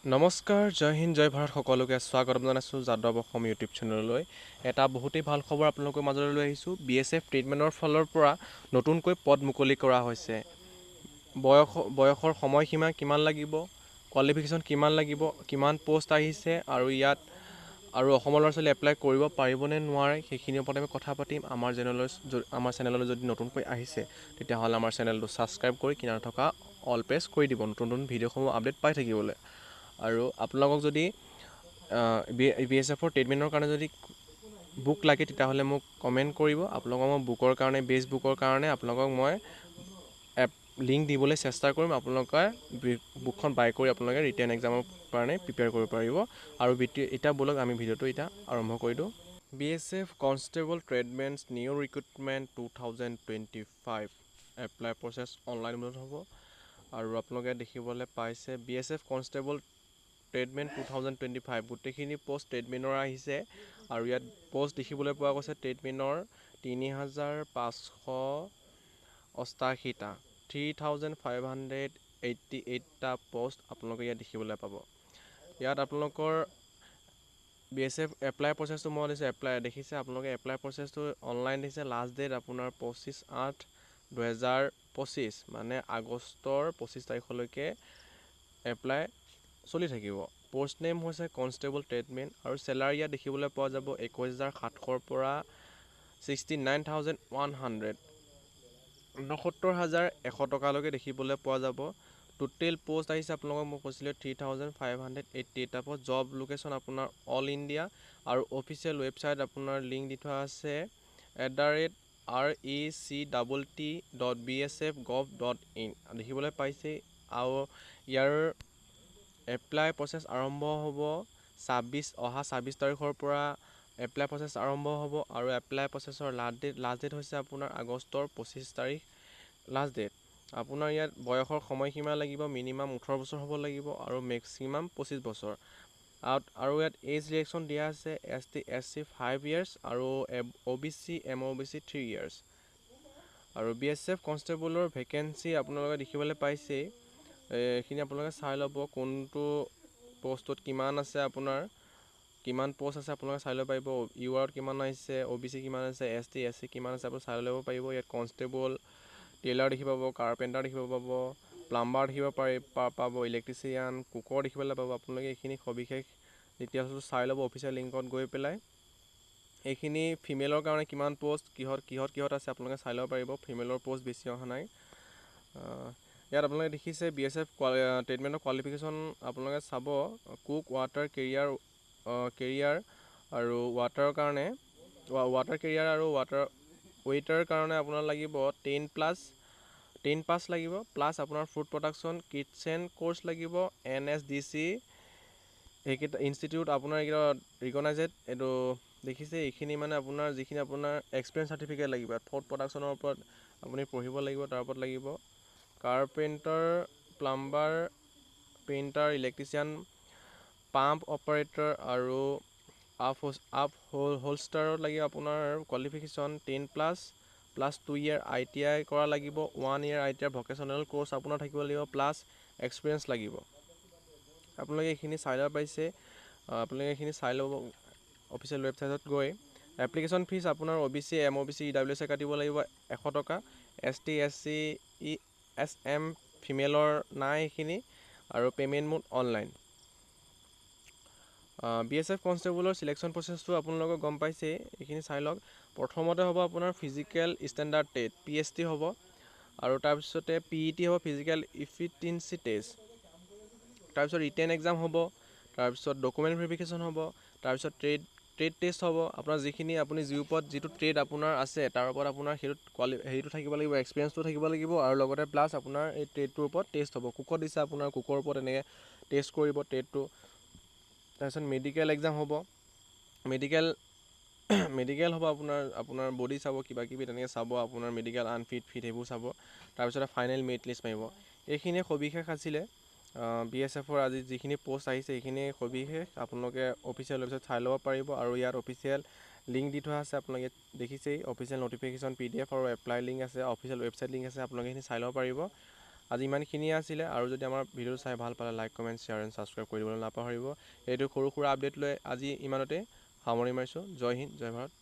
নমস্কাৰ, জয় হিন্দ, জয় ভাৰত সকলোকে স্বাগতম জনাইছোঁ যাদৱ অসম ইউটিউব চেনেললৈ। এটা বহুতেই ভাল খবৰ আপোনালোকৰ মাজলৈ লৈ আহিছোঁ। BSF ট্ৰিটমেণ্টৰ ফালৰ পৰা নতুনকৈ পদ মুকলি কৰা হৈছে। বয়সৰ সময়সীমা কিমান লাগিব, কোৱালিফিকেশ্যন কিমান লাগিব, কিমান পোষ্ট আহিছে আৰু ইয়াত অসমৰ ল'ৰা ছোৱালী এপ্লাই কৰিব পাৰিবনে নোৱাৰে সেইখিনিৰ ওপৰত আমি কথা পাতিম। আমাৰ চেনেললৈ যদি নতুনকৈ আহিছে তেতিয়াহ'লে আমাৰ চেনেলটো ছাবস্ক্ৰাইব কৰি কিনাৰত থকা অল প্ৰেছ কৰি দিব নতুন নতুন ভিডিঅ'সমূহ আপডেট পাই থাকিবলৈ। আৰু আপোনালোকক যদি BSFৰ ট্ৰিটমেণ্টৰ কাৰণে যদি বুক লাগে তেতিয়াহ'লে মোক কমেণ্ট কৰিব। আপোনালোকক মই বুকৰ কাৰণে বুকৰ কাৰণে আপোনালোকক মই লিংক দিবলৈ চেষ্টা কৰিম। আপোনালোকে বুকখন বাই কৰি আপোনালোকে ৰিটেন এক্সামৰ কাৰণে প্ৰিপেয়াৰ কৰিব পাৰিব। আৰু এতিয়া ব'লক আমি ভিডিঅ'টো এতিয়া আৰম্ভ কৰি দিওঁ। BSF constable tradesmen new recruitment 2025 apply process online মোডত হ'ব। আৰু আপোনালোকে দেখিবলৈ পাইছে BSF কনষ্টেবল ট্ৰেডমেণ্ট 2025 গোটেইখিনি পোষ্ট ট্ৰেডমেণ্টৰ আহিছে। আৰু ইয়াত পোষ্ট দেখিবলৈ পোৱা গৈছে ট্ৰেডমেণ্টৰ 3588টা 3588টা পোষ্ট আপোনালোকে ইয়াত দেখিবলৈ পাব। ইয়াত আপোনালোকৰ BSF এপ্লাই প্ৰচেছটো মই দিছোঁ দেখিছে আপোনালোকে এপ্লাই প্ৰচেছটো অনলাইন দিছে। লাষ্ট ডেট আপোনাৰ 25/8/2025 মানে আগষ্টৰ 25 তাৰিখলৈকে এপ্লাই চলি থাকিব। পোষ্ট নেম হৈছে কনষ্টেবল ট্ৰেডমেণ্ট আৰু চেলাৰী ইয়াত দেখিবলৈ পোৱা যাব 21,700 পৰা 69,100 69,100 টকালৈকে দেখিবলৈ পোৱা যাব। টোটেল পোষ্ট আহিছে আপোনালোকক মই কৈছিলোঁ 3588টা পোষ্ট। জব লোকেশ্যন আপোনাৰ অল ইণ্ডিয়া আৰু অফিচিয়েল ৱেবছাইট আপোনাৰ লিংক দি থোৱা আছে @rectt.bsf.gov.in দেখিবলৈ পাইছে। আৰু ইয়াৰ এপ্লাই প্ৰচেছ আৰম্ভ হ'ব 26 তাৰিখৰ পৰা এপ্লাই প্ৰচেছ আৰম্ভ হ'ব। আৰু এপ্লাই প্ৰচেছৰ লাষ্ট ডেট হৈছে আপোনাৰ আগষ্টৰ 25 তাৰিখ লাষ্ট ডেট। আপোনাৰ ইয়াত বয়সৰ সময়সীমা লাগিব মিনিমাম 18 বছৰ হ'ব লাগিব আৰু মেক্সিমাম 25 বছৰ। আৰু ইয়াত এজ ৰিলেকশ্যন দিয়া আছে ST SC 5 years আৰু OBC MOBC 3 years। আৰু BSF কনষ্টেবলৰ ভেকেঞ্চি আপোনালোকে দেখিবলৈ পাইছেই। এইখিনি আপোনালোকে চাই ল'ব কোনটো পোষ্টত কিমান আছে, আপোনাৰ কিমান পোষ্ট আছে আপোনালোকে চাই ল'ব পাৰিব। URত কিমান আহিছে, OBC কিমান আছে, ST SC কিমান আছে আপুনি চাই ল'ব পাৰিব। ইয়াত কনষ্টেবল টেইলাৰ দেখিব পাব, কাৰ্পেণ্টাৰ দেখিব পাব, প্লাম্বাৰ দেখিব পাব, ইলেক্ট্ৰিচিয়ান, কুকৰ দেখিবলৈ পাব। আপোনালোকে এইখিনি সবিশেষ ডিটেইলছটো চাই ল'ব অফিচিয়েল লিংকত গৈ পেলাই। এইখিনি ফিমেলৰ কাৰণে কিমান পোষ্ট কিহত আছে আপোনালোকে চাই ল'ব পাৰিব। ফিমেলৰ পোষ্ট বেছি অহা নাই। ইয়াত আপোনালোকে দেখিছে BSF ট্ৰিটমেণ্টৰ কোৱালিফিকেশ্যন আপোনালোকে চাব কুক, ৱাটাৰ কেৰিয়াৰ আৰু ৱাটাৰৰ কাৰণে ৱাটাৰ কেৰিয়াৰ আৰু ৱাটাৰ ৱেইটাৰ কাৰণে আপোনাৰ লাগিব 10 পাছ লাগিব, প্লাছ আপোনাৰ ফুড প্ৰডাকশ্যন কিটচেন কোৰ্চ লাগিব। NSDC সেইকেইটা ইনষ্টিটিউট আপোনাৰ এইকেইটা ৰিকগনাইজেড। এইটো দেখিছে এইখিনি মানে আপোনাৰ যিখিনি আপোনাৰ এক্সপিৰিয়েঞ্চ চাৰ্টিফিকেট লাগিব। ফুড প্ৰডাকশ্যনৰ ওপৰত আপুনি পঢ়িব লাগিব, তাৰ ওপৰত লাগিব। Carpenter, plumber, painter, electrician, pump operator আৰু আপ হোলষ্টাৰত লাগিব আপোনাৰ কোৱালিফিকেশ্যন 10+ 2 year ITI কৰা লাগিব। 1 year ITI ভকেশ্যনেল কোৰ্চ আপোনাৰ থাকিব লাগিব, প্লাছ এক্সপিৰিয়েঞ্চ লাগিব। আপোনালোকে এইখিনি চাই ল'ব পাৰিছে। আপোনালোকে এইখিনি চাই ল'ব অফিচিয়েল ৱেবছাইটত গৈ। এপ্লিকেশ্যন ফিজ আপোনাৰ OBC MOBC EWS কাটিব লাগিব 100 টকা। ST SC SM ফিমেলৰ নাই এইখিনি। আৰু পে'মেণ্ট মোড অনলাইন। BSF কনষ্টেবলৰ চিলেকশ্যন প্ৰচেছটো আপোনালোকে গম পাইছেই। এইখিনি চাই লওক। প্ৰথমতে হ'ব আপোনাৰ ফিজিকেল ষ্টেণ্ডাৰ্ড টেষ্ট PST হ'ব। আৰু তাৰপিছতে PET হ'ব, ফিজিকেল ইফিচিয়েঞ্চি টেষ্ট। তাৰপিছত ৰিটেন এক্সাম হ'ব। তাৰপিছত ডকুমেণ্ট ভেৰিফিকেশ্যন হ'ব। তাৰপিছত ট্ৰেড টেষ্ট হ'ব। আপোনাৰ যিখিনি আপুনি ওপৰত যিটো ট্ৰেড আপোনাৰ আছে তাৰ ওপৰত আপোনাৰ হেৰিটো থাকিব লাগিব, এক্সপিৰিয়েঞ্চটো থাকিব লাগিব। আৰু লগতে প্লাছ আপোনাৰ এই ট্ৰেডটোৰ ওপৰত টেষ্ট হ'ব। কুকত দিছে আপোনাৰ কুকৰ ওপৰত এনেকৈ টেষ্ট কৰিব ট্ৰেডটো। তাৰপিছত মেডিকেল এক্সাম হ'ব। মেডিকেল হ'ব আপোনাৰ বডি চাব, কিবাকিবি তেনেকৈ চাব। আপোনাৰ মেডিকেল আনফিট সেইবোৰ চাব। তাৰপিছতে ফাইনেল মেৰিট লিষ্ট মাৰিব। এইখিনিয়ে সবিশেষ আছিলে BSFৰ আজি যিখিনি পোষ্ট আহিছে এইখিনি সবিশেষ। আপোনালোকে অফিচিয়েল ৱেবছাইট চাই ল'ব পাৰিব। আৰু ইয়াত অফিচিয়েল লিংক দি থোৱা আছে। আপোনালোকে দেখিছেই অফিচিয়েল ন'টিফিকেশ্যন PDF আৰু এপ্লাই লিংক আছে, অফিচিয়েল ৱেবছাইট লিংক আছে। আপোনালোকে এইখিনি চাই ল'ব পাৰিব। আজি ইমানখিনিয়ে আছিলে, আৰু যদি আমাৰ ভিডিঅ'টো চাই ভাল পালে like comment share and subscribe কৰিবলৈ নাপাহৰিব। এইটো সৰু সুৰা আপডেট লৈ আজি ইমানতে সামৰণি মাৰিছোঁ। জয় হিন্দ, জয় ভাৰত।